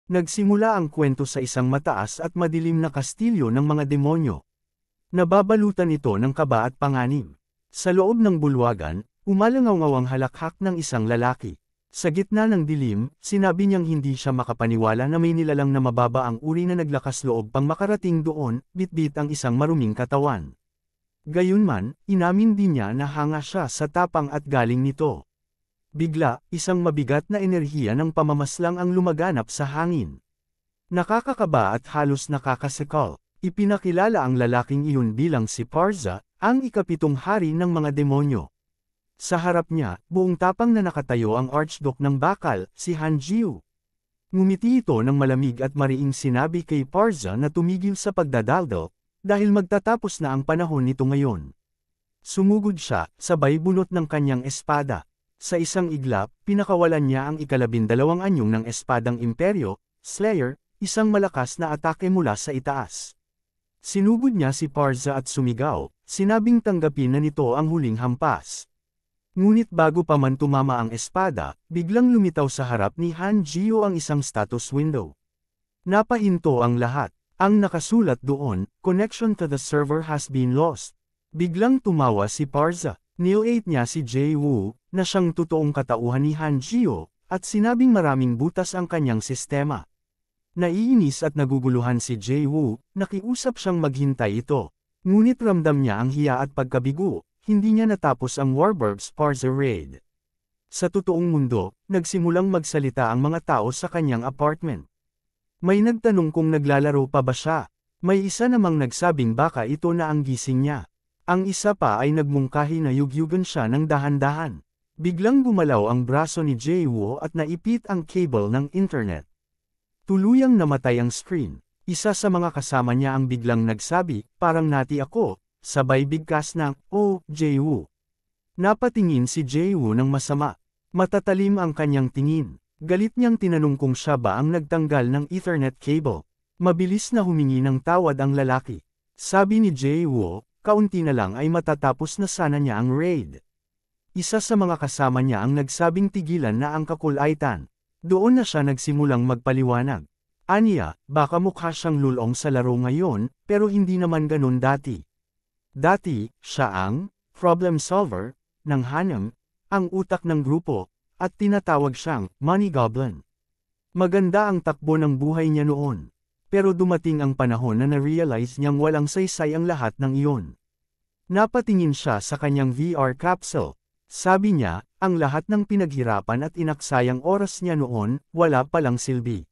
Nagsimula ang kwento sa isang mataas at madilim na kastilyo ng mga demonyo. Nababalutan ito ng kaba at panganib. Sa loob ng bulwagan, umalangaw ang halakhak ng isang lalaki. Sa gitna ng dilim, sinabi niyang hindi siya makapaniwala na may nilalang na mababa ang uri na naglakas loob pang makarating doon, bitbit ang isang maruming katawan. Gayunman, inamin din niya na hanga siya sa tapang at galing nito. Bigla, isang mabigat na enerhiya ng pamamaslang ang lumaganap sa hangin. Nakakakaba at halos nakakasikal. Ipinakilala ang lalaking iyon bilang si Parza, ang ikapitong hari ng mga demonyo. Sa harap niya, buong tapang na nakatayo ang Archduke ng Bakal, si Han Jiu. Ngumiti ito ng malamig at mariing sinabi kay Parza na tumigil sa pagdadaldal, dahil magtatapos na ang panahon nito ngayon. Sumugod siya, sabay bunot ng kanyang espada. Sa isang iglap, pinakawalan niya ang ika-12 anyong ng espadang imperyo, Slayer, isang malakas na atake mula sa itaas. Sinugod niya si Parza at sumigaw, sinabing tanggapin na nito ang huling hampas. Ngunit bago pa man tumama ang espada, biglang lumitaw sa harap ni Han Jiu ang isang status window. Napahinto ang lahat. Ang nakasulat doon, "Connection to the server has been lost." Biglang tumawa si Parza. Nil-8 niya si Jay Wu, na siyang totoong katauhan ni Han Jiu, at sinabing maraming butas ang kanyang sistema. Naiinis at naguguluhan si Jay Wu, nakiusap siyang maghintay ito. Ngunit ramdam niya ang hiya at pagkabigo, hindi niya natapos ang Warburg's Parza raid. Sa totoong mundo, nagsimulang magsalita ang mga tao sa kanyang apartment. May nagtanong kung naglalaro pa ba siya. May isa namang nagsabing baka ito na ang gising niya. Ang isa pa ay nagmungkahi na yugyugan siya ng dahan-dahan. Biglang gumalaw ang braso ni Jay Wu at naipit ang cable ng internet. Tuluyang namatay ang screen. Isa sa mga kasama niya ang biglang nagsabi, "Parang nati ako," sabay bigkas ng, "Oh, Jay Wu." Napatingin si Jay Wu ng masama. Matatalim ang kanyang tingin. Galit niyang tinanong kung siya ba ang nagtanggal ng Ethernet cable. Mabilis na humingi ng tawad ang lalaki. Sabi ni Jay Wu, kaunti na lang ay matatapos na sana niya ang raid. Isa sa mga kasama niya ang nagsabing tigilan na ang kakulaitan. Doon na siya nagsimulang magpaliwanag. Aniya, baka mukha siyang lulong sa laro ngayon, pero hindi naman ganun dati. Dati, siya ang problem solver ng Hanam, ang utak ng grupo, at tinatawag siyang Money Goblin. Maganda ang takbo ng buhay niya noon. Pero dumating ang panahon na na-realize niyang walang saysay ang lahat ng iyon. Napatingin siya sa kanyang VR capsule. Sabi niya, ang lahat ng pinaghirapan at inaksayang oras niya noon, wala palang silbi.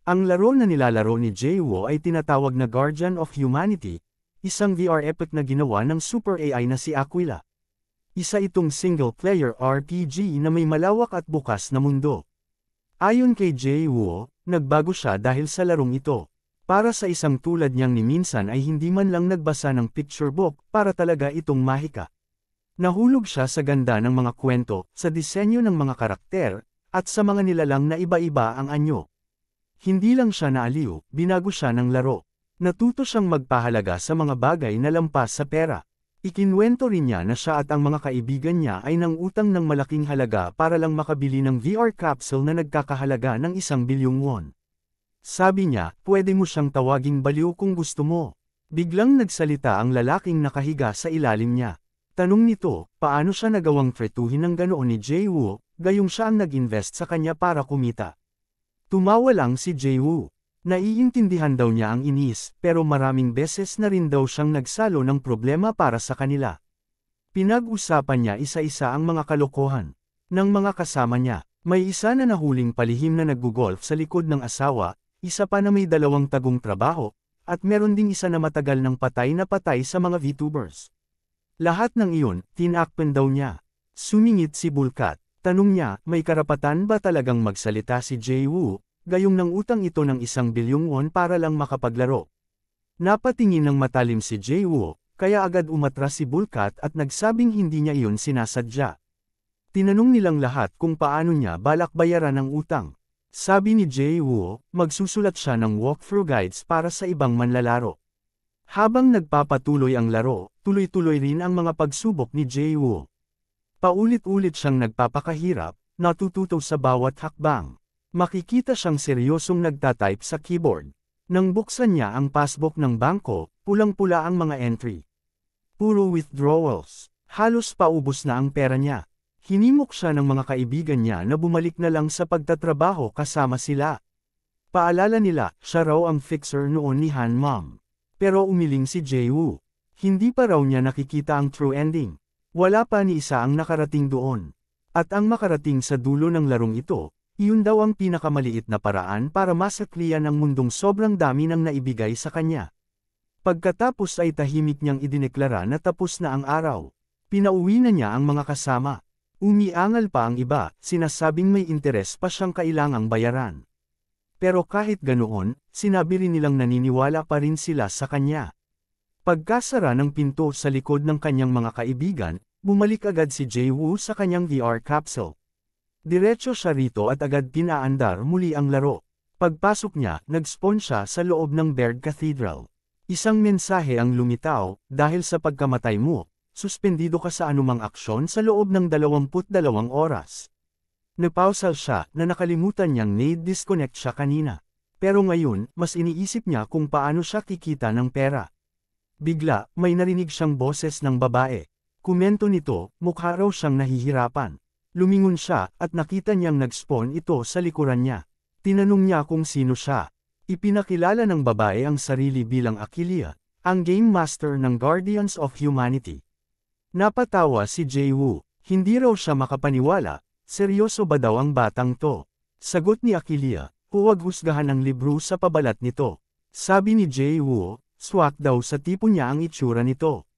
Ang laro na nilalaro ni Jay Wu ay tinatawag na Guardian of Humanity, isang VR epic na ginawa ng super AI na si Aquila. Isa itong single-player RPG na may malawak at bukas na mundo. Ayon kay Jay Wu, nagbago siya dahil sa larong ito. Para sa isang tulad niyang ni minsan ay hindi man lang nagbasa ng picture book, para talaga itong mahika. Nahulog siya sa ganda ng mga kwento, sa disenyo ng mga karakter, at sa mga nilalang na iba-iba ang anyo. Hindi lang siya naaliw, binago siya ng laro. Natuto siyang magpahalaga sa mga bagay na lampas sa pera. Ikinwento rin niya na siya at ang mga kaibigan niya ay nangutang ng malaking halaga para lang makabili ng VR capsule na nagkakahalaga ng 1 bilyong won. Sabi niya, pwede mo siyang tawaging baliw kung gusto mo. Biglang nagsalita ang lalaking nakahiga sa ilalim niya. Tanong nito, paano siya nagawang tretuhin ng ganoon ni Jay Wu, gayong siya ang nag-invest sa kanya para kumita. Tumawa lang si Jay Wu. Naiintindihan daw niya ang inis, pero maraming beses na rin daw siyang nagsalo ng problema para sa kanila. Pinag-usapan niya isa-isa ang mga kalokohan ng mga kasama niya. May isa na nahuling palihim na naggugolf sa likod ng asawa, isa pa na may 2 tagong trabaho, at meron ding isa na matagal ng patay na patay sa mga VTubers. Lahat ng iyon, tinakpan daw niya. Sumingit si Bulkat. Tanong niya, may karapatan ba talagang magsalita si Jay Wu? Gayong nang utang ito ng 1 bilyong won para lang makapaglaro. Napatingin ng matalim si Jay Wu, kaya agad umatras si Bulkat at nagsabing hindi niya iyon sinasadya. Tinanong nilang lahat kung paano niya balak bayaran ang utang. Sabi ni Jay Wu, magsusulat siya ng walkthrough guides para sa ibang manlalaro. Habang nagpapatuloy ang laro, tuloy-tuloy rin ang mga pagsubok ni Jay Wu. Paulit-ulit siyang nagpapakahirap, natututo sa bawat hakbang. Makikita siyang seryosong nagtatype sa keyboard. Nang buksan niya ang passbook ng bangko, pulang-pula ang mga entry. Puro withdrawals. Halos paubos na ang pera niya. Hinimok siya ng mga kaibigan niya na bumalik na lang sa pagtatrabaho kasama sila. Paalala nila, siya raw ang fixer noon ni Han Mom. Pero umiling si Jae-woo. Hindi pa raw niya nakikita ang true ending. Wala pa ni isa ang nakarating doon. At ang makarating sa dulo ng larong ito, iyon daw ang pinakamaliit na paraan para masakliyan ang mundong sobrang dami ng naibigay sa kanya. Pagkatapos ay tahimik niyang idineklara na tapos na ang araw. Pinauwi na niya ang mga kasama. Umiangal pa ang iba, sinasabing may interes pa siyang kailangang bayaran. Pero kahit ganoon, sinabi rin nilang naniniwala pa rin sila sa kanya. Pagkasara ng pinto sa likod ng kanyang mga kaibigan, bumalik agad si Jae-woo sa kanyang VR capsule. Diretso siya rito at agad pinaandar muli ang laro. Pagpasok niya, nag-spawn siya sa loob ng Baird Cathedral. Isang mensahe ang lumitaw, dahil sa pagkamatay mo, suspendido ka sa anumang aksyon sa loob ng 22 oras. Napausal siya na nakalimutan niyang disconnect siya kanina. Pero ngayon, mas iniisip niya kung paano siya kikita ng pera. Bigla, may narinig siyang boses ng babae. Komento nito, mukha raw siyang nahihirapan. Lumingon siya at nakita niyang nag-spawn ito sa likuran niya. Tinanong niya kung sino siya. Ipinakilala ng babae ang sarili bilang Aquila, ang Game Master ng Guardians of Humanity. Napatawa si Jae-woo. Hindi raw siya makapaniwala. Seryoso ba daw ang batang to? Sagot ni Aquila, huwag husgahan ang libro sa pabalat nito. Sabi ni Jae-woo, swak daw sa tipo niya ang itsura nito.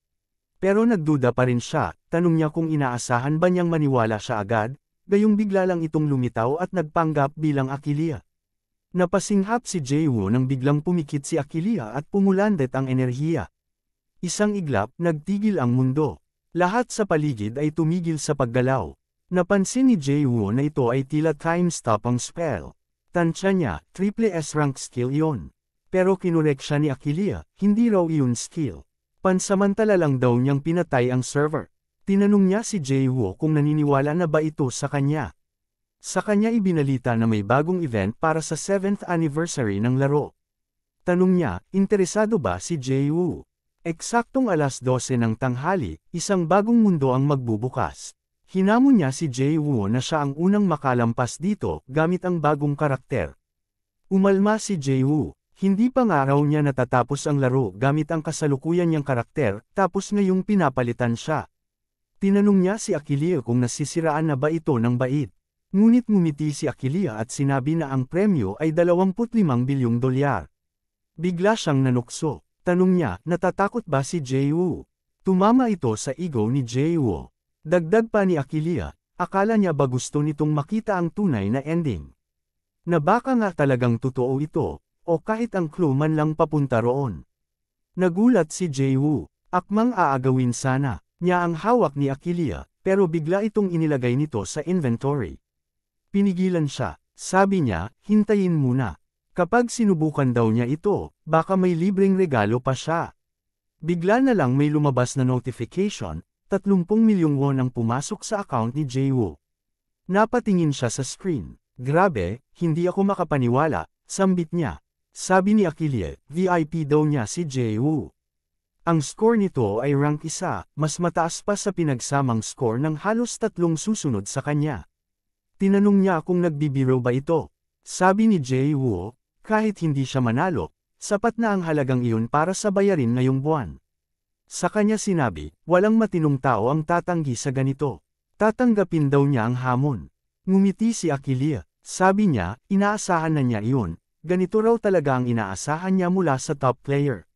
Pero nagduda pa rin siya, tanong niya kung inaasahan ba niyang maniwala siya agad, gayong bigla lang itong lumitaw at nagpanggap bilang Aquila. Napasinghap si Jae-woo nang biglang pumikit si Aquila at pumulandet ang enerhiya. Isang iglap, nagtigil ang mundo. Lahat sa paligid ay tumigil sa paggalaw. Napansin ni Jae-woo na ito ay tila time-stop ang spell. Tansya niya, triple S rank skill iyon. Pero kinurek siya ni Aquila, hindi raw iyon skill. Pansamantala lang daw niyang pinatay ang server. Tinanong niya si Jae-woo kung naniniwala na ba ito sa kanya. Sa kanya ibinalita na may bagong event para sa 7th anniversary ng laro. Tanong niya, interesado ba si Jae-woo? Eksaktong alas 12 ng tanghali, isang bagong mundo ang magbubukas. Hinamon niya si Jae-woo na siya ang unang makalampas dito gamit ang bagong karakter. Umalma si Jae-woo. Hindi pa nga raw niya natatapos ang laro gamit ang kasalukuyan niyang karakter, tapos ngayong pinapalitan siya. Tinanong niya si Aquila kung nasisiraan na ba ito ng bait. Ngunit ngumiti si Aquila at sinabi na ang premyo ay 25 bilyong dolyar. Bigla siyang nanukso. Tanong niya, natatakot ba si Jae-woo? Tumama ito sa ego ni Jae-woo. Dagdag pa ni Aquila, akala niya ba gusto nitong makita ang tunay na ending? Na baka nga talagang totoo ito. O kahit ang clue man lang papunta roon. Nagulat si Jae-woo. Akmang aagawin sana niya ang hawak ni Aquila, pero bigla itong inilagay nito sa inventory. Pinigilan siya. Sabi niya, hintayin muna. Kapag sinubukan daw niya ito, baka may libreng regalo pa siya. Bigla na lang may lumabas na notification, 30 milyong won ang pumasok sa account ni Jae-woo. Napatingin siya sa screen. Grabe, hindi ako makapaniwala, sambit niya. Sabi ni Aquila, VIP daw niya si Jae-woo. Ang score nito ay rank 1, mas mataas pa sa pinagsamang score ng halos 3 susunod sa kanya. Tinanong niya kung nagbibiro ba ito. Sabi ni Jae-woo, kahit hindi siya manalo, sapat na ang halagang iyon para sa bayarin ngayong buwan. Sa kanya sinabi, walang matinong tao ang tatanggi sa ganito. Tatanggapin daw niya ang hamon. Ngumiti si Aquila. Sabi niya, inaasahan na niya iyon. Ganito raw talaga ang inaasahan niya mula sa top player.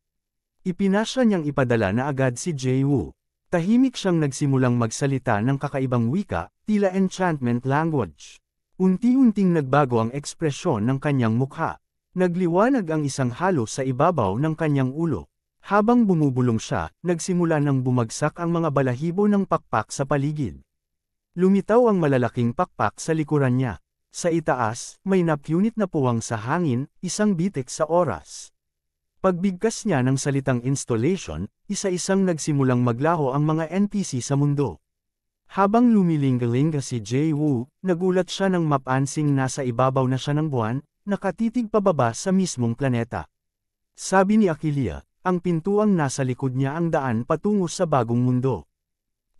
Ipinasya niyang ipadala na agad si Jae-woo. Tahimik siyang nagsimulang magsalita ng kakaibang wika, tila enchantment language. Unti-unting nagbago ang ekspresyon ng kanyang mukha. Nagliwanag ang isang halo sa ibabaw ng kanyang ulo. Habang bumubulong siya, nagsimula nang bumagsak ang mga balahibo ng pakpak sa paligid. Lumitaw ang malalaking pakpak sa likuran niya. Sa itaas, may napunit na puwang sa hangin, isang bitik sa oras. Pagbigkas niya ng salitang installation, isa-isang nagsimulang maglaho ang mga NPC sa mundo. Habang lumilingalinga si Jae-woo, nagulat siya nang mapansing nasa ibabaw na siya ng buwan, nakatitig pababa sa mismong planeta. Sabi ni Aquila, ang pintuang nasa likod niya ang daan patungo sa bagong mundo.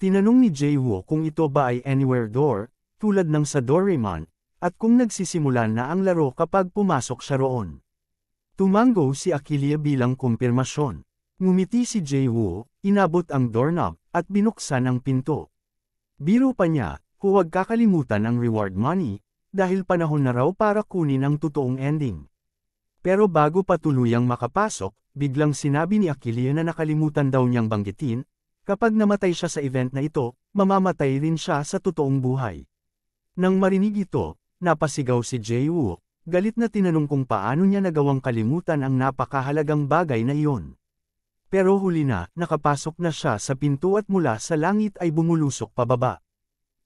Tinanong ni Jae-woo kung ito ba ay anywhere door, tulad ng sa Doraemon, at kung nagsisimula na ang laro kapag pumasok siya roon. Tumango si Aquila bilang kumpirmasyon. Ngumiti si Jae-woo, inabot ang doorknob, at binuksan ang pinto. Biro pa niya, huwag kakalimutan ang reward money, dahil panahon na raw para kunin ang totoong ending. Pero bago pa tuluyang makapasok, biglang sinabi ni Aquila na nakalimutan daw niyang banggitin, kapag namatay siya sa event na ito, mamamatay rin siya sa totoong buhay. Nang marinig ito, napasigaw si Jae-woo, galit na tinanong kung paano niya nagawang kalimutan ang napakahalagang bagay na iyon. Pero huli na, nakapasok na siya sa pinto at mula sa langit ay bumulusok pababa.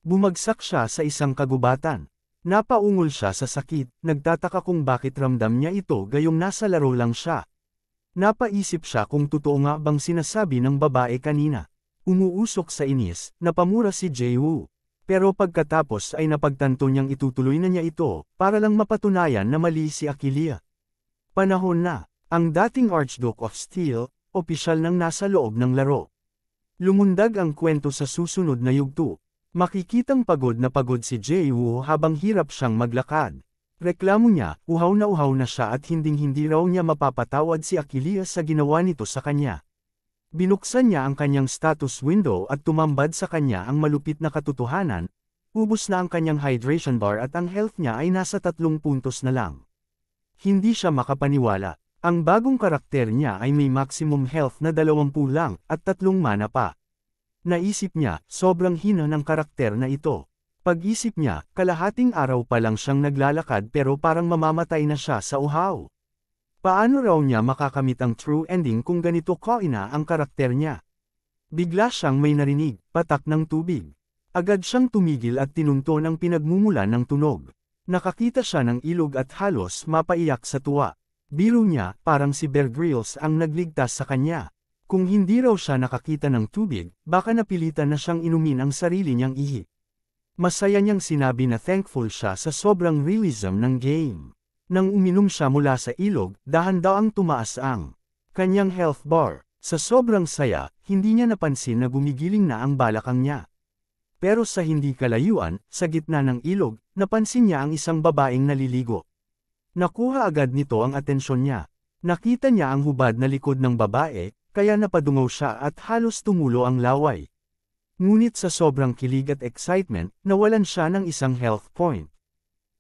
Bumagsak siya sa isang kagubatan. Napaungol siya sa sakit, nagtataka kung bakit ramdam niya ito gayong nasa laro lang siya. Napaisip siya kung totoo nga bang sinasabi ng babae kanina. Umuusok sa inis, napamura si Jae-woo. Pero pagkatapos ay napagtanto niyang itutuloy na niya ito, para lang mapatunayan na mali si Aquila. Panahon na, ang dating Archduke of Steel, opisyal nang nasa loob ng laro. Lumundag ang kwento sa susunod na yugto. Makikitang pagod si Jae-woo habang hirap siyang maglakad. Reklamo niya, uhaw na siya at hinding-hindi raw niya mapapatawad si Aquila sa ginawa nito sa kanya. Binuksan niya ang kanyang status window at tumambad sa kanya ang malupit na katotohanan, ubos na ang kanyang hydration bar at ang health niya ay nasa 3 puntos na lang. Hindi siya makapaniwala. Ang bagong karakter niya ay may maximum health na 20 lang at 3 mana pa. Naisip niya, sobrang hina ng karakter na ito. Pag-isip niya, kalahating araw pa lang siyang naglalakad pero parang mamamatay na siya sa uhaw. Paano raw niya makakamit ang true ending kung ganito kaina ang karakter niya? Bigla siyang may narinig, patak ng tubig. Agad siyang tumigil at tinunton ang pinagmumulan ng tunog. Nakakita siya ng ilog at halos mapaiyak sa tuwa. Biro niya, parang si Bear Grylls ang nagligtas sa kanya. Kung hindi raw siya nakakita ng tubig, baka napilitan na siyang inumin ang sarili niyang ihi. Masaya niyang sinabi na thankful siya sa sobrang realism ng game. Nang uminom siya mula sa ilog, dahan-dahang tumaas ang kanyang health bar. Sa sobrang saya, hindi niya napansin na gumigiling na ang balakang niya. Pero sa hindi kalayuan, sa gitna ng ilog, napansin niya ang isang babaeng naliligo. Nakuha agad nito ang atensyon niya. Nakita niya ang hubad na likod ng babae, kaya napadungaw siya at halos tumulo ang laway. Ngunit sa sobrang kilig at excitement, nawalan siya ng isang health point.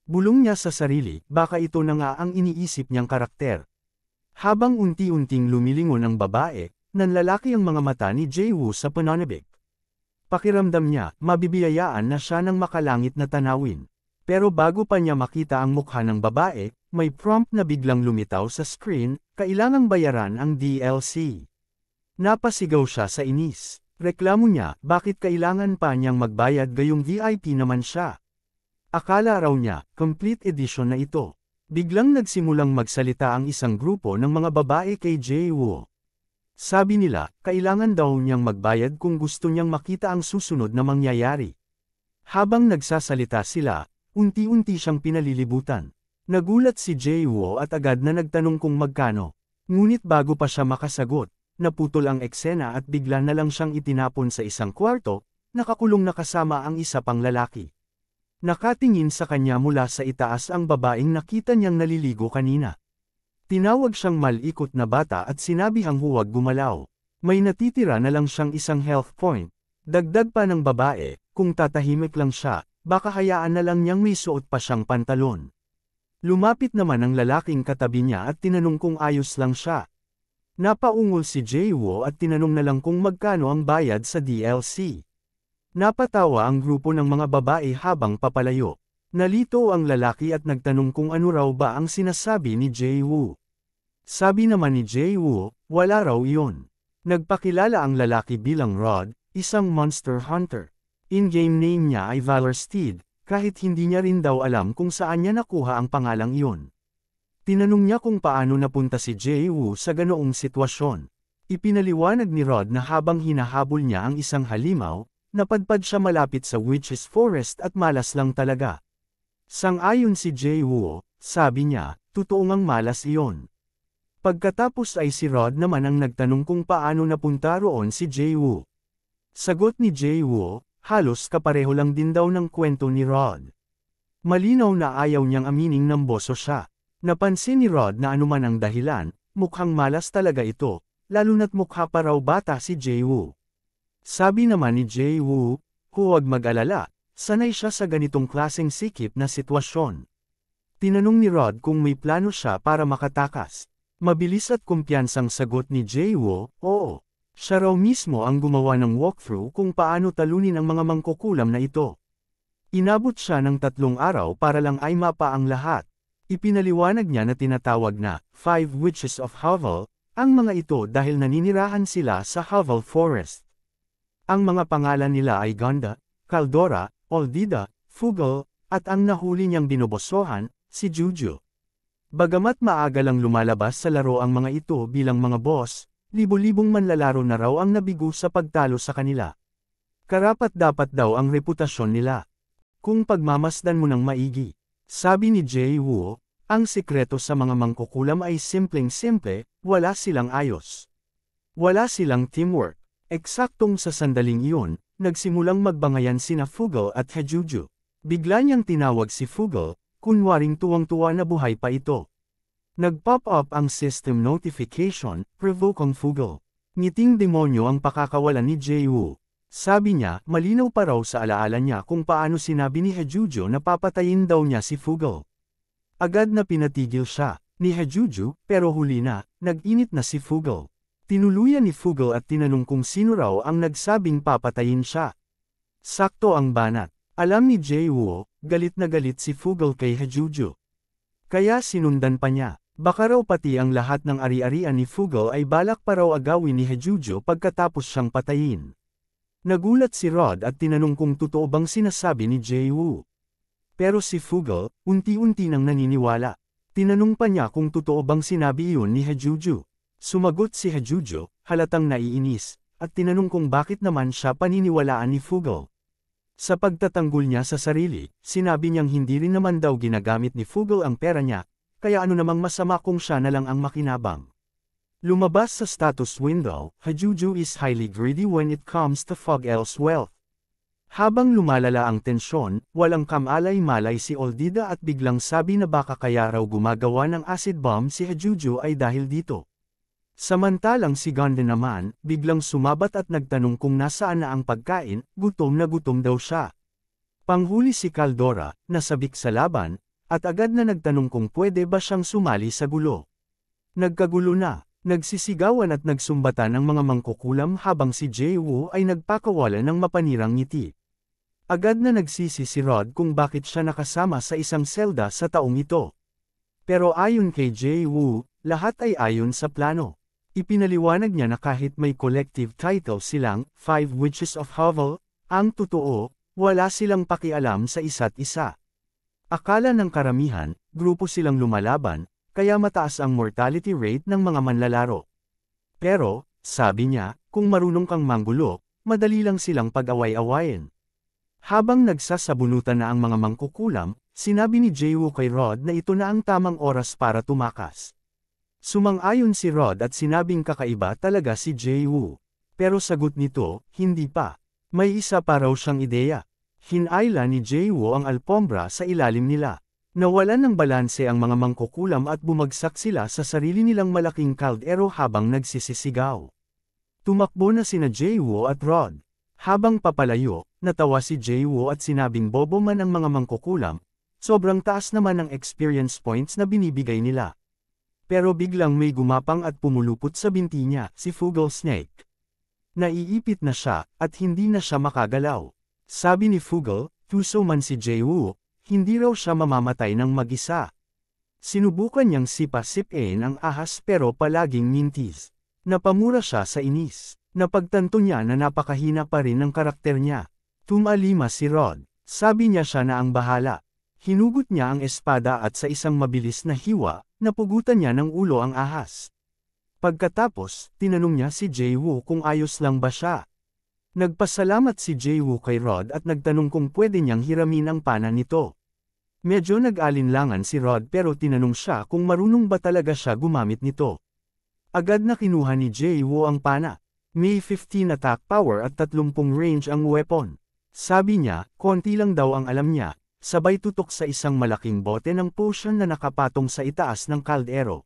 Bulong niya sa sarili, baka ito na nga ang iniisip niyang karakter. Habang unti-unting lumilingon ang babae, nanlalaki ang mga mata ni Jae-woo sa pananabik. Pakiramdam niya, mabibiyayaan na siya ng makalangit na tanawin. Pero bago pa niya makita ang mukha ng babae, may prompt na biglang lumitaw sa screen, kailangang bayaran ang DLC. Napasigaw siya sa inis. Reklamo niya, bakit kailangan pa niyang magbayad gayong VIP naman siya? Akala raw niya, complete edition na ito. Biglang nagsimulang magsalita ang isang grupo ng mga babae kay Jae-woo. Sabi nila, kailangan daw niyang magbayad kung gusto niyang makita ang susunod na mangyayari. Habang nagsasalita sila, unti-unti siyang pinalilibutan. Nagulat si Jae-woo at agad na nagtanong kung magkano. Ngunit bago pa siya makasagot, naputol ang eksena at bigla na lang siyang itinapon sa isang kwarto, nakakulong na kasama ang isa pang lalaki. Nakatingin sa kanya mula sa itaas ang babaeng nakita niyang naliligo kanina. Tinawag siyang malikot na bata at sinabihang huwag gumalaw. May natitira na lang siyang isang health point. Dagdag pa ng babae, kung tatahimik lang siya, baka hayaan na lang niyang may suot pa siyang pantalon. Lumapit naman ang lalaking katabi niya at tinanong kung ayos lang siya. Napaungol si Jae-woo at tinanong na lang kung magkano ang bayad sa DLC. Napatawa ang grupo ng mga babae habang papalayo. Nalito ang lalaki at nagtanong kung ano raw ba ang sinasabi ni Jae-woo. Sabi naman ni Jae-woo, wala raw iyon. Nagpakilala ang lalaki bilang Rod, isang monster hunter. In-game name niya ay Valor Steed, kahit hindi niya rin daw alam kung saan niya nakuha ang pangalang iyon. Tinanong niya kung paano napunta si Jae-woo sa ganoong sitwasyon. Ipinaliwanag ni Rod na habang hinahabol niya ang isang halimaw, napadpad siya malapit sa Witch's Forest at malas lang talaga. Sang-ayon si Jae-woo, sabi niya, totoo ngang malas iyon. Pagkatapos ay si Rod naman ang nagtanong kung paano napunta roon si Jae-woo. Sagot ni Jae-woo, halos kapareho lang din daw ng kwento ni Rod. Malinaw na ayaw niyang amining namboso siya. Napansin ni Rod na anuman ang dahilan, mukhang malas talaga ito, lalo na't mukha pa raw bata si Jae-woo. Sabi naman ni Jae-woo, huwag mag-alala, sanay siya sa ganitong klaseng sikip na sitwasyon. Tinanong ni Rod kung may plano siya para makatakas. Mabilis at kumpiyansang sagot ni Jae-woo, oo. Siya raw mismo ang gumawa ng walkthrough kung paano talunin ang mga mangkukulam na ito. Inabot siya ng 3 araw para lang ay mapa ang lahat. Ipinaliwanag niya na tinatawag na 5 Witches of Hovel, ang mga ito dahil naninirahan sila sa Hovel Forest. Ang mga pangalan nila ay Ganda, Caldora, Oldida, Fugal, at ang nahuli niyang binobosohan, si Juju. Bagamat maaga lang lumalabas sa laro ang mga ito bilang mga boss, libo-libong manlalaro na raw ang nabigo sa pagtalo sa kanila. Karapat-dapat daw ang reputasyon nila. Kung pagmamasdan mo ng maigi, sabi ni Jae-woo, ang sikreto sa mga mangkukulam ay simpleng-simple, wala silang ayos. Wala silang teamwork. Eksaktong sa sandaling iyon, nagsimulang magbangayan sina Fugal at Hajuju. Bigla niyang tinawag si Fugal, kunwaring tuwang-tuwa na buhay pa ito. Nag-pop up ang system notification, provoke ang Fugal. Ngiting demonyo ang pakakawalan ni Jae-woo. Sabi niya, malinaw pa raw sa alaala niya kung paano sinabi ni Hajuju na papatayin daw niya si Fugal. Agad na pinatigil siya, ni Hajuju, pero huli na, nag-init na si Fugal. Tinuluyan ni Fugal at tinanong kung sino raw ang nagsabing papatayin siya. Sakto ang banat. Alam ni Jae-woo, galit na galit si Fugal kay Hajuju. Kaya sinundan pa niya. Baka raw pati ang lahat ng ari-arian ni Fugal ay balak pa raw agawin ni Hajuju pagkatapos siyang patayin. Nagulat si Rod at tinanong kung totoo bang sinasabi ni Jae-woo. Pero si Fugal, unti-unti nang naniniwala. Tinanong pa niya kung totoo bang sinabi iyon ni Hajuju. Sumagot si Hajuju, halatang naiinis, at tinanong kung bakit naman siya paniniwalaan ni Fugal. Sa pagtatanggol niya sa sarili, sinabi niyang hindi rin naman daw ginagamit ni Fugal ang pera niya, kaya ano namang masama kung siya na lang ang makinabang. Lumabas sa status window, Hajuju is highly greedy when it comes to Fugal's wealth. Habang lumalala ang tensyon, walang kamalay-malay si Oldida at biglang sabi na baka kaya raw gumagawa ng acid bomb si Hajuju ay dahil dito. Samantalang si Ganda naman, biglang sumabat at nagtanong kung nasaan na ang pagkain, gutom na gutom daw siya. Panghuli si Caldora, nasabik sa laban, at agad na nagtanong kung pwede ba siyang sumali sa gulo. Nagkagulo na, nagsisigawan at nagsumbatan ang mga mangkukulam habang si Jae-woo ay nagpakawala ng mapanirang ngiti. Agad na nagsisi si Rod kung bakit siya nakasama sa isang selda sa taong ito. Pero ayon kay Jae-woo, lahat ay ayon sa plano. Ipinaliwanag niya na kahit may collective title silang, 5 Witches of Hovel, ang totoo, wala silang pakialam sa isa't isa. Akala ng karamihan, grupo silang lumalaban, kaya mataas ang mortality rate ng mga manlalaro. Pero, sabi niya, kung marunong kang manggulo, madali lang silang pag-away-awayin. Habang nagsasabunutan na ang mga mangkukulam, sinabi ni Jae-woo kay Rod na ito na ang tamang oras para tumakas. Sumang-ayon si Rod at sinabing kakaiba talaga si Jae-woo. Pero sagot nito, hindi pa. May isa pa raw siyang ideya. Hinayla ni Jae-woo ang alpombra sa ilalim nila. Nawalan ng balanse ang mga mangkukulam at bumagsak sila sa sarili nilang malaking kaldero habang nagsisisigaw. Tumakbo na sina Jae-woo at Rod. Habang papalayo, natawa si Jae-woo at sinabing bobo man ang mga mangkukulam, sobrang taas naman ang experience points na binibigay nila. Pero biglang may gumapang at pumulupot sa binti niya, si Fugal Snake. Naiipit na siya, at hindi na siya makagalaw. Sabi ni Fugal, tuso man si Jae-woo, hindi raw siya mamamatay ng mag-isa. Sinubukan niyang sipa-sipin ang ahas pero palaging mintis. Napamura siya sa inis. Napagtanto niya na napakahina pa rin ng karakter niya. Tumalima si Rod. Sabi niya siya na ang bahala. Hinugot niya ang espada at sa isang mabilis na hiwa, napugutan niya ng ulo ang ahas. Pagkatapos, tinanong niya si Jae-woo kung ayos lang ba siya. Nagpasalamat si Jae-woo kay Rod at nagtanong kung pwede niyang hiramin ang pana nito. Medyo nag-alinlangan si Rod pero tinanong siya kung marunong ba talaga siya gumamit nito. Agad na kinuha ni Jae-woo ang pana. May 15 attack power at 30 range ang weapon. Sabi niya, konti lang daw ang alam niya, sabay tutok sa isang malaking bote ng potion na nakapatong sa itaas ng kaldero.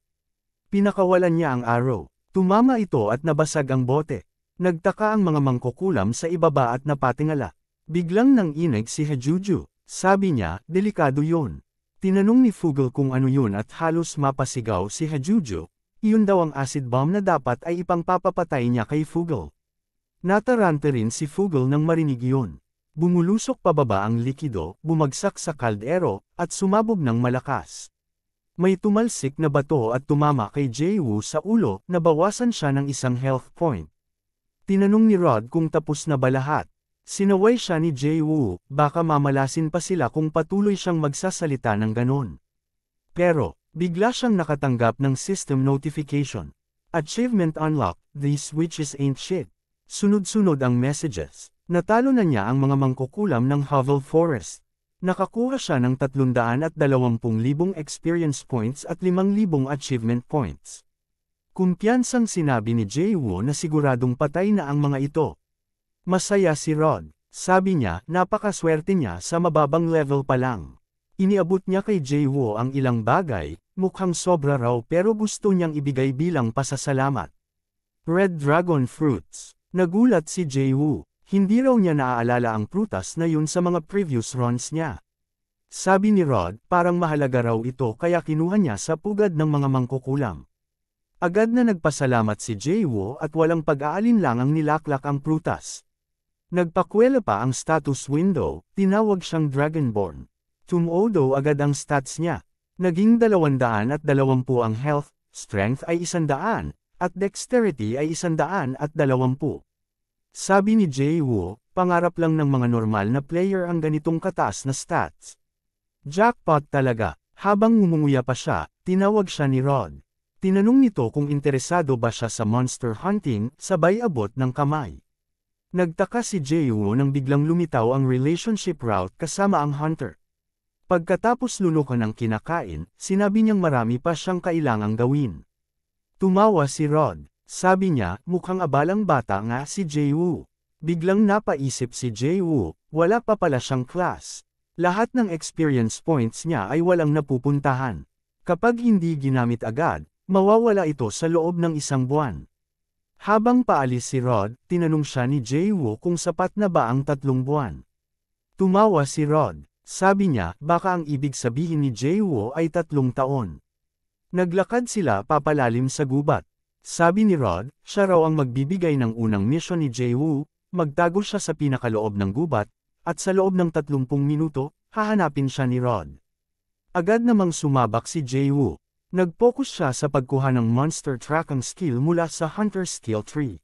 Pinakawalan niya ang arrow. Tumama ito at nabasag ang bote. Nagtaka ang mga mangkukulam sa ibaba at napatingala. Biglang nanginig si Hajuju. Sabi niya, delikado yun. Tinanong ni Fugel kung ano yun at halos mapasigaw si Hajuju. Iyon daw ang acid bomb na dapat ay ipangpapapatay niya kay Fugel. Natarante rin si Fugel nang marinig yun. Bumulusok pababa ang likido, bumagsak sa kaldero, at sumabog ng malakas. May tumalsik na bato at tumama kay Jae-woo sa ulo, nabawasan siya ng isang health point. Tinanong ni Rod kung tapos na ba lahat. Sinaway siya ni Jae-woo, baka mamalasin pa sila kung patuloy siyang magsasalita ng ganon. Pero, bigla siyang nakatanggap ng system notification. Achievement unlocked, these witches ain't shit. Sunod-sunod ang messages. Natalo na niya ang mga mangkukulam ng Hovel Forest. Nakakuha siya ng 320,000 experience points at 5,000 achievement points. Kumpiyansang sinabi ni Jae-woo na siguradong patay na ang mga ito. Masaya si Rod. Sabi niya, napakaswerte niya sa mababang level pa lang. Iniabot niya kay Jae-woo ang ilang bagay, mukhang sobra raw pero gusto niyang ibigay bilang pasasalamat. Red Dragon Fruits. Nagulat si Jae-woo. Hindi raw niya naaalala ang prutas na yun sa mga previous runs niya. Sabi ni Rod, parang mahalaga raw ito kaya kinuha niya sa pugad ng mga mangkukulam. Agad na nagpasalamat si Jae-woo at walang pag-aalinlangang nilaklak ang prutas. Nagpakwela pa ang status window, tinawag siyang Dragonborn. Tumodo agad ang stats niya. Naging 220 ang health, strength ay 100, at dexterity ay 120. Sabi ni Jae-woo, pangarap lang ng mga normal na player ang ganitong kataas na stats. Jackpot talaga. Habang ngumunguya pa siya, tinawag siya ni Rod. Tinanong nito kung interesado ba siya sa monster hunting, sabay abot ng kamay. Nagtaka si Jae-woo nang biglang lumitaw ang relationship route kasama ang hunter. Pagkatapos lulukan ng kinakain, sinabi niyang marami pa siyang kailangang gawin. Tumawa si Rod. Sabi niya, mukhang abalang bata nga si Jae-woo. Biglang napaisip si Jae-woo, wala pa pala siyang class. Lahat ng experience points niya ay walang napupuntahan. Kapag hindi ginamit agad, mawawala ito sa loob ng 1 buwan. Habang paalis si Rod, tinanong siya ni Jae-woo kung sapat na ba ang 3 buwan. Tumawa si Rod. Sabi niya, baka ang ibig sabihin ni Jae-woo ay 3 taon. Naglakad sila papalalim sa gubat. Sabi ni Rod, siya raw ang magbibigay ng unang mission ni Jae-woo, magtago siya sa pinakaloob ng gubat, at sa loob ng 30 minuto, hahanapin siya ni Rod. Agad namang sumabak si Jae-woo. Nag-focus siya sa pagkuha ng monster tracking skill mula sa Hunter Skill Tree.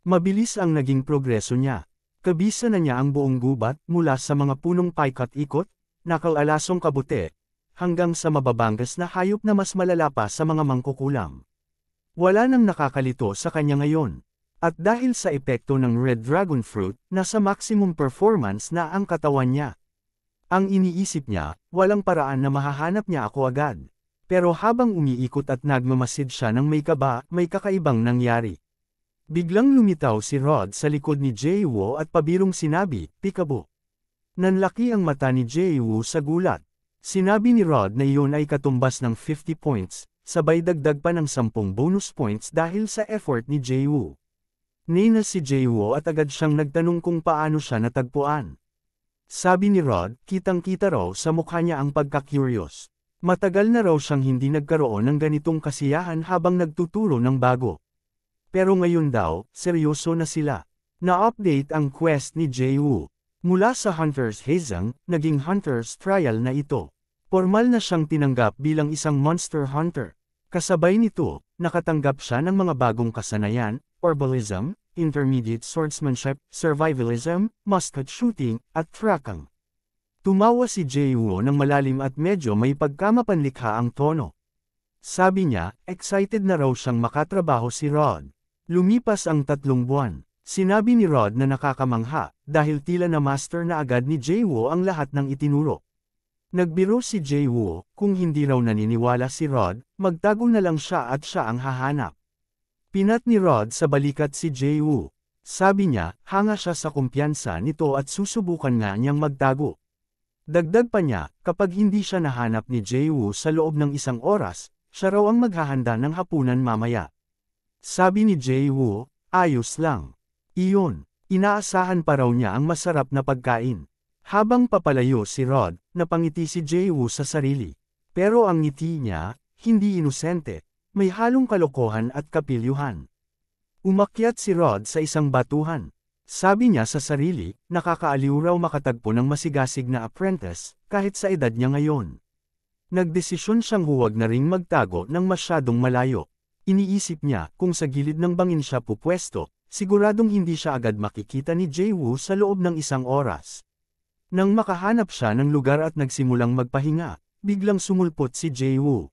Mabilis ang naging progreso niya. Kabisa na niya ang buong gubat mula sa mga punong paikat-ikot, nakalalasong kabute, hanggang sa mababanggas na hayop na mas malala pa sa mga mangkukulam. Wala nang nakakalito sa kanya ngayon. At dahil sa epekto ng Red Dragon Fruit, nasa maximum performance na ang katawan niya. Ang iniisip niya, walang paraan na mahahanap niya ako agad. Pero habang umiikot at nagmamasid siya ng may kaba, may kakaibang nangyari. Biglang lumitaw si Rod sa likod ni Jae-woo at pabirong sinabi, "Peekaboo." Nanlaki ang mata ni Jae-woo sa gulat. Sinabi ni Rod na iyon ay katumbas ng 50 points, sabay dagdag pa ng 10 bonus points dahil sa effort ni Jae-woo. Nina si Jae-woo at agad siyang nagtanong kung paano siya natagpuan. Sabi ni Rod, kitang-kita raw sa mukha niya ang pagka-curious. Matagal na raw siyang hindi nagkaroon ng ganitong kasiyahan habang nagtuturo ng bago. Pero ngayon daw, seryoso na sila. Na-update ang quest ni Jae-woo. Mula sa Hunter's Hazing, naging Hunter's Trial na ito. Formal na siyang tinanggap bilang isang monster hunter. Kasabay nito, nakatanggap siya ng mga bagong kasanayan, herbalism, intermediate swordsmanship, survivalism, musket shooting, at tracking. Tumawa si Jae-woo ng malalim at medyo may pagkamapanlikha ang tono. Sabi niya, excited na raw siyang makatrabaho si Rod. Lumipas ang 3 buwan. Sinabi ni Rod na nakakamangha, dahil tila na master na agad ni Jae-woo ang lahat ng itinuro. Nagbiro si Jae-woo, kung hindi raw naniniwala si Rod, magtago na lang siya at siya ang hahanap. Pinat ni Rod sa balikat si Jae-woo. Sabi niya, hanga siya sa kumpiyansa nito at susubukan nga niyang magtago. Dagdag pa niya, kapag hindi siya nahanap ni Jae-woo sa loob ng 1 oras, siya raw ang maghahanda ng hapunan mamaya. Sabi ni Jae-woo, ayos lang. Iyon, inaasahan pa raw niya ang masarap na pagkain. Habang papalayo si Rod, napangiti si Jae-woo sa sarili. Pero ang ngiti niya, hindi inosente, may halong kalokohan at kapilyuhan. Umakyat si Rod sa isang batuhan. Sabi niya sa sarili, nakakaaliw raw makatagpo ng masigasig na apprentice, kahit sa edad niya ngayon. Nagdesisyon siyang huwag na ring magtago ng masyadong malayo. Iniisip niya, kung sa gilid ng bangin siya pupwesto, siguradong hindi siya agad makikita ni Jae-woo sa loob ng 1 oras. Nang makahanap siya ng lugar at nagsimulang magpahinga, biglang sumulpot si Jae-woo.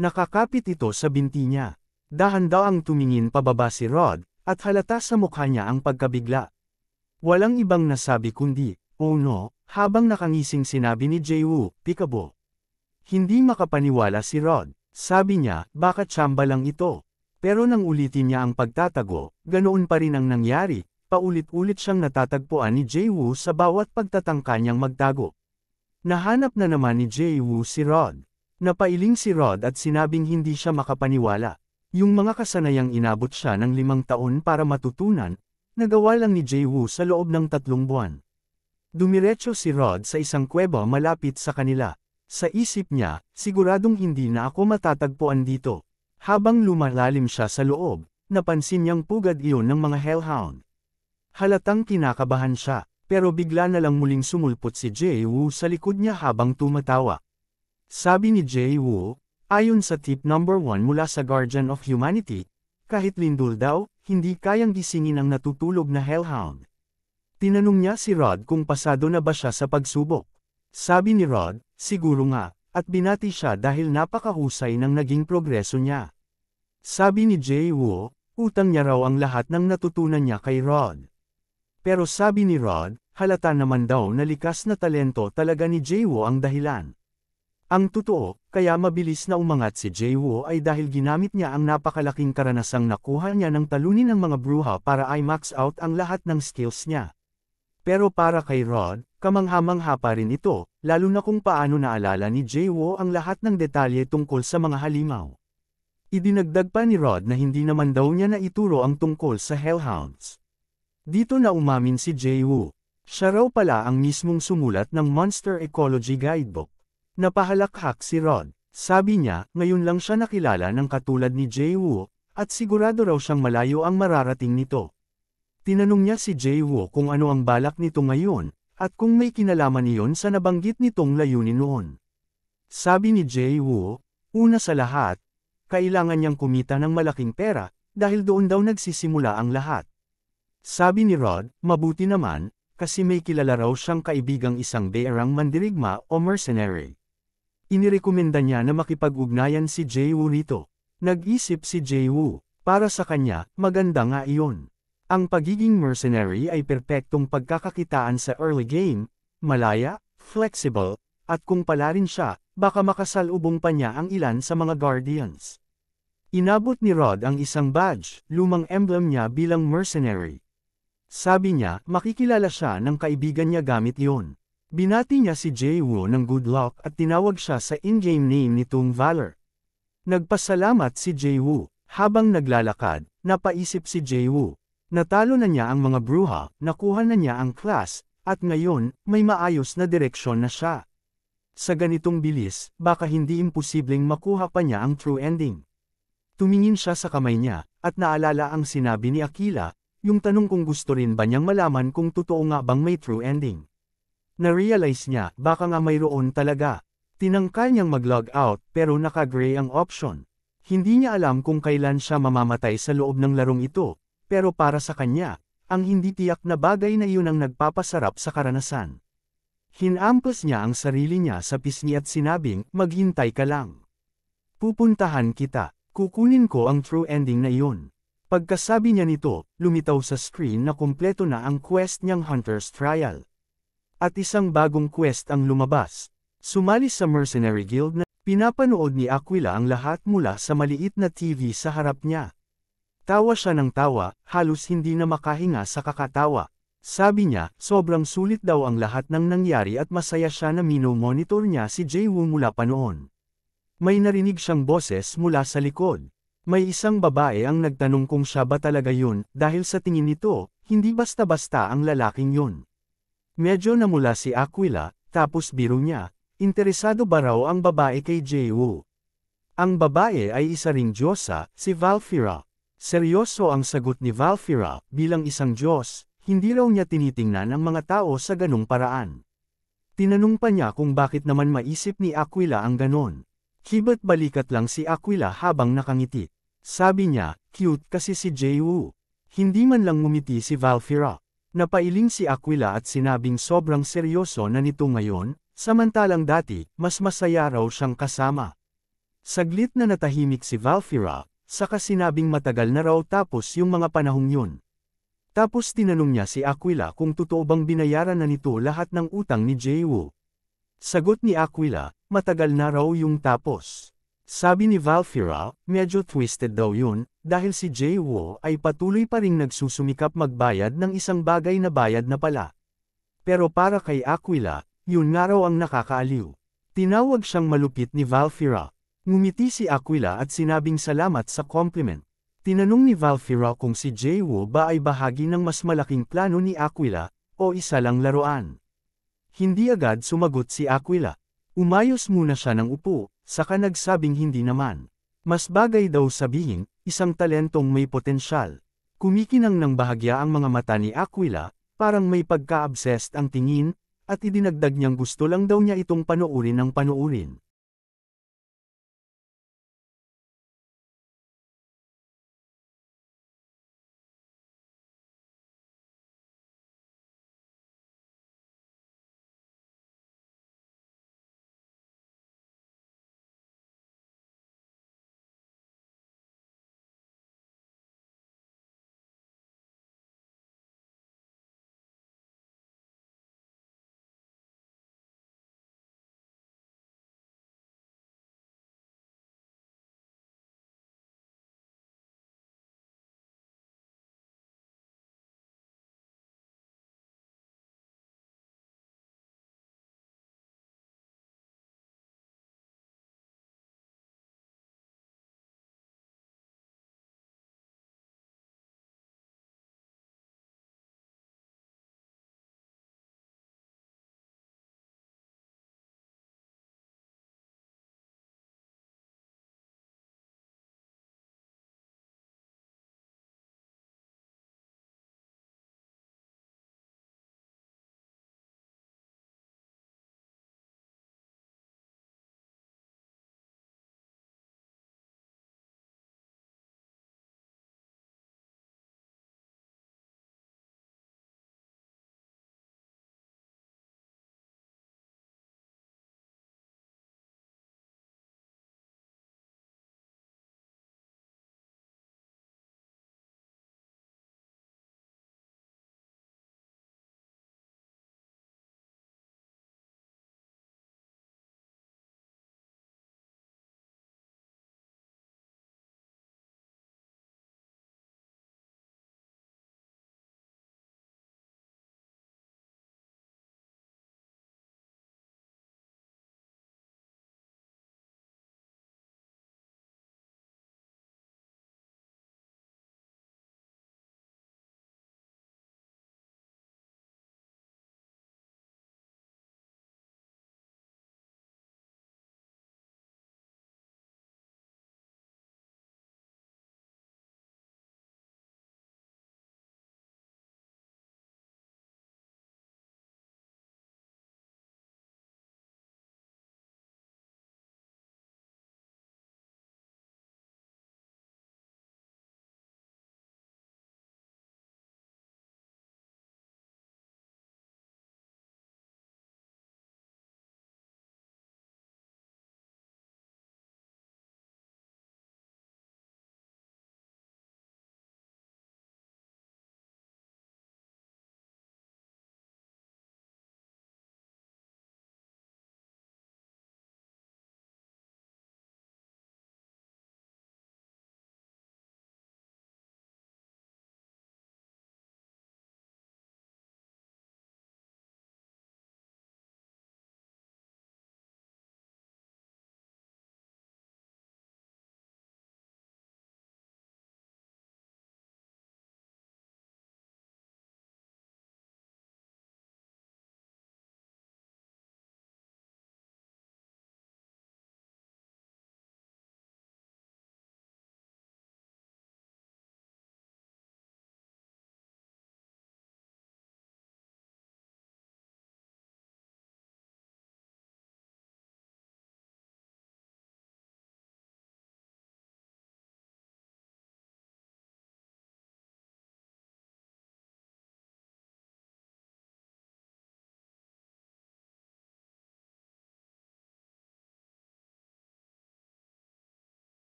Nakakapit ito sa binti niya. Dahan-dahang tumingin pababa si Rod, at halata sa mukha niya ang pagkabigla. Walang ibang nasabi kundi, oh no, habang nakangising sinabi ni Jae-woo, pikabo. Hindi makapaniwala si Rod. Sabi niya, baka tsamba lang ito. Pero nang ulitin niya ang pagtatago, ganoon pa rin ang nangyari, paulit-ulit siyang natatagpuan ni Jae-woo sa bawat pagtatangka niyang magtago. Nahanap na naman ni Jae-woo si Rod. Napailing si Rod at sinabing hindi siya makapaniwala. Yung mga kasanayang inabot siya ng 5 taon para matutunan, nagawa lang ni Jae-woo sa loob ng 3 buwan. Dumiretso si Rod sa isang kuweba malapit sa kanila. Sa isip niya, siguradong hindi na ako matatagpuan dito. Habang lumalalim siya sa loob, napansin niyang pugad iyon ng mga hellhound. Halatang kinakabahan siya, pero bigla na lang muling sumulpot si Jae-woo sa likod niya habang tumatawa. Sabi ni Jae-woo, ayon sa tip number 1 mula sa Guardian of Humanity, kahit lindol daw, hindi kayang gisingin ang natutulog na hellhound. Tinanong niya si Rod kung pasado na ba siya sa pagsubok. Sabi ni Rod, siguro nga, at binati siya dahil napakahusay ng naging progreso niya. Sabi ni Jae-woo, utang niya raw ang lahat ng natutunan niya kay Rod. Pero sabi ni Rod, halata naman daw na likas na talento talaga ni Jae-woo ang dahilan. Ang totoo, kaya mabilis na umangat si Jae-woo ay dahil ginamit niya ang napakalaking karanasang nakuha niya ng talunin ng mga bruha para i-max out ang lahat ng skills niya. Pero para kay Rod, kamangha-mangha pa rin ito, lalo na kung paano naalala ni Jae-woo ang lahat ng detalye tungkol sa mga halimaw. Idinagdag pa ni Rod na hindi naman daw niya naituro ang tungkol sa hellhounds. Dito na umamin si Jae-woo. Siya raw pala ang mismong sumulat ng Monster Ecology Guidebook. Napahalakhak si Rod. Sabi niya, ngayon lang siya nakilala ng katulad ni Jae-woo, at sigurado raw siyang malayo ang mararating nito. Tinanong niya si Jae-woo kung ano ang balak nito ngayon, at kung may kinalaman iyon sa nabanggit nitong layunin noon. Sabi ni Jae-woo, una sa lahat, kailangan niyang kumita ng malaking pera, dahil doon daw nagsisimula ang lahat. Sabi ni Rod, mabuti naman, kasi may kilala raw siyang kaibigang isang beerang mandirigma o mercenary. Inirekomenda niya na makipag-ugnayan si Jae-woo rito. Nag-isip si Jae-woo, para sa kanya, maganda nga iyon. Ang pagiging mercenary ay perpektong pagkakakitaan sa early game, malaya, flexible, at kung pala rin siya, baka makasalubong pa niya ang ilan sa mga guardians. Inabot ni Rod ang isang badge, lumang emblem niya bilang mercenary. Sabi niya, makikilala siya ng kaibigan niya gamit iyon. Binati niya si Jae-woo ng good luck at tinawag siya sa in-game name nitong Valor. Nagpasalamat si Jae-woo. Habang naglalakad, napaisip si Jae-woo. Natalo na niya ang mga bruha, nakuha na niya ang class, at ngayon, may maayos na direksyon na siya. Sa ganitong bilis, baka hindi imposibleng makuha pa niya ang true ending. Tumingin siya sa kamay niya, at naalala ang sinabi ni Aquila, yung tanong kung gusto rin ba niyang malaman kung totoo nga bang may true ending. Na-realize niya, baka nga mayroon talaga. Tinangkal niyang mag-log out, pero naka-gray ang option. Hindi niya alam kung kailan siya mamamatay sa loob ng larong ito. Pero para sa kanya, ang hindi tiyak na bagay na iyon ang nagpapasarap sa karanasan. Hinampos niya ang sarili niya sa pisngi at sinabing, maghintay ka lang. Pupuntahan kita, kukunin ko ang true ending na iyon. Pagkasabi niya nito, lumitaw sa screen na kumpleto na ang quest niyang Hunter's Trial. At isang bagong quest ang lumabas. Sumali sa Mercenary Guild na pinapanood ni Aquila ang lahat mula sa maliit na TV sa harap niya. Tawa siya ng tawa, halos hindi na makahinga sa kakatawa. Sabi niya, sobrang sulit daw ang lahat ng nangyari at masaya siya na mino-monitor niya si Jae-woo mula pa noon. May narinig siyang boses mula sa likod. May isang babae ang nagtanong kung siya ba talaga yun, dahil sa tingin nito, hindi basta-basta ang lalaking yun. Medyo namula si Aquila, tapos biro niya, interesado ba raw ang babae kay Jae-woo? Ang babae ay isa ring diyosa, si Valkyra. Seryoso ang sagot ni Valkyra, bilang isang diyos, hindi raw niya tinitingnan ang mga tao sa ganung paraan. Tinanong pa niya kung bakit naman maisip ni Aquila ang ganon. Kiba't balikat lang si Aquila habang nakangiti. Sabi niya, cute kasi si Jae-woo. Hindi man lang ngumiti si Valkyra. Napailing si Aquila at sinabing sobrang seryoso na nito ngayon, samantalang dati, mas masaya raw siyang kasama. Saglit na natahimik si Valkyra, saka sinabing matagal na raw tapos yung mga panahong yun. Tapos tinanong niya si Aquila kung totoo bang binayaran na nito lahat ng utang ni Jae-woo. Sagot ni Aquila, matagal na raw yung tapos. Sabi ni Valkyra, medyo twisted daw yun, dahil si Jae-woo ay patuloy pa ring nagsusumikap magbayad ng isang bagay na bayad na pala. Pero para kay Aquila, yun nga raw ang nakakaaliw. Tinawag siyang malupit ni Valkyra. Ngumiti si Aquila at sinabing salamat sa compliment. Tinanong ni Valkyra kung si Jae-woo ba ay bahagi ng mas malaking plano ni Aquila, o isa lang laruan. Hindi agad sumagot si Aquila. Umayos muna siya ng upo, saka nagsabing hindi naman. Mas bagay daw sabihin, isang talentong may potensyal. Kumikinang ng bahagya ang mga mata ni Aquila, parang may pagka-obsessed ang tingin, at idinagdag niyang gusto lang daw niya itong panoorin ng panoorin.